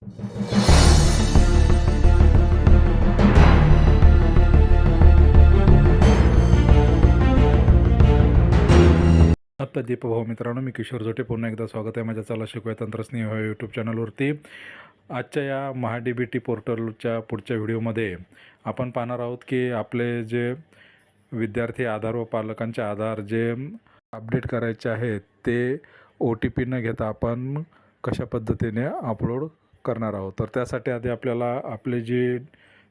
आता दीपभाऊ मित्रांनो, मी किशोर जोटे पुन्हा एकदा स्वागत आहे माझ्या चला शिकूया तंत्रस्नेह या यूट्यूब चॅनलवरती. आजच्या या महाडीबीटी पोर्टलच्या पुढच्या व्हिडिओमध्ये आपण पाहणार आहोत की आपले जे विद्यार्थी आधार व पालकांचे आधार जे अपडेट करायचे आहेत ते OTP न घेता आपण कशा पद्धतीने अपलोड करणार आहोत. तर त्यासाठी आधी आपल्याला आपली जी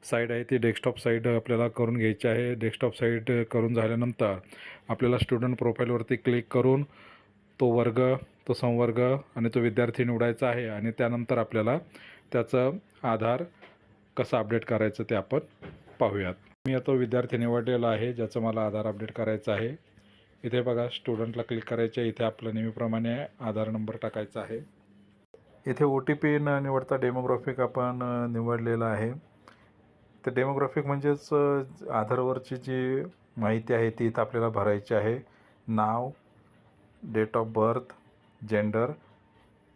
साईट आहे ती डेस्कटॉप साईट आपल्याला करून घ्यायची आहे. डेस्कटॉप साईट करून झाल्यानंतर आपल्याला स्टुडंट प्रोफाईलवरती क्लिक करून तो वर्ग, तो संवर्ग आणि तो विद्यार्थी निवडायचा आहे आणि त्यानंतर आपल्याला त्याचं आधार कसं अपडेट करायचं ते आपण पाहूयात. मी आता विद्यार्थी निवडलेला आहे ज्याचं मला आधार अपडेट करायचं आहे. इथे बघा स्टुडंटला क्लिक करायचे आहे. इथे आपलं नेहमीप्रमाणे आधार नंबर टाकायचा आहे. इथे OTP न निवडता डेमोग्राफिक आपण निवडलेलं आहे. तर डेमोग्राफिक म्हणजेच आधारवरची जी माहिती आहे ती इथं आपल्याला भरायची आहे. नाव, डेट ऑफ बर्थ, जेंडर,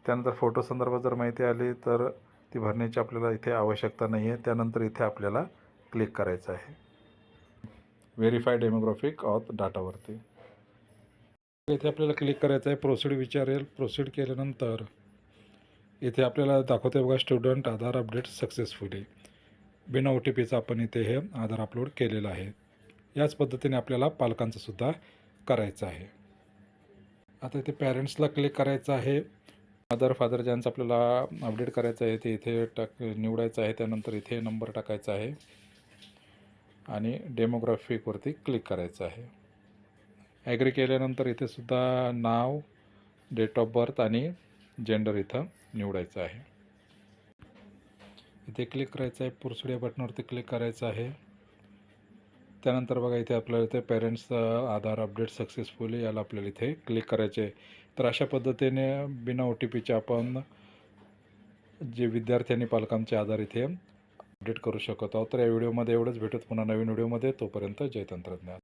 त्यानंतर फोटो संदर्भात जर माहिती आली तर ती भरण्याची आपल्याला इथे आवश्यकता नाही आहे. त्यानंतर इथे आपल्याला क्लिक करायचं आहे व्हेरीफाय डेमोग्राफिक ऑथ डाटावरती. इथे आपल्याला क्लिक करायचं आहे. प्रोसीड विचारेल. प्रोसीड केल्यानंतर इथे आपल्याला दाखवते बघा स्टुडंट आधार अपडेट सक्सेसफुली. बिना OTPचं आपण इथे हे आधार अपलोड केलेलं आहे. याच पद्धतीने आपल्याला पालकांचं सुद्धा करायचं आहे. आता इथे पॅरेंट्सला क्लिक करायचं आहे. मदर फादर ज्यांचं आपल्याला अपडेट करायचं आहे ते इथे निवडायचं आहे. त्यानंतर इथे नंबर टाकायचा आहे आणि डेमोग्राफिकवरती क्लिक करायचं आहे. ॲग्री केल्यानंतर इथे सुद्धा नाव, डेट ऑफ बर्थ आणि जेंडर इथं निवडायचं आहे. इथे क्लिक करायचं आहे. प्रोसीड या बटनवरती क्लिक करायचं आहे. त्यानंतर बघा इथे आपल्याला इथे पेरेंट्स आधार अपडेट सक्सेसफुली याला आपल्याला इथे क्लिक करायचे. तर अशा पद्धतीने बिना OTPचे आपण जे विद्यार्थी आणि पालकांचे आधार इथे अपडेट करू शकत आहोत. तर या व्हिडिओमध्ये एवढंच. भेटूत पुन्हा नवीन व्हिडिओमध्ये. तोपर्यंत जय तंत्रज्ञान.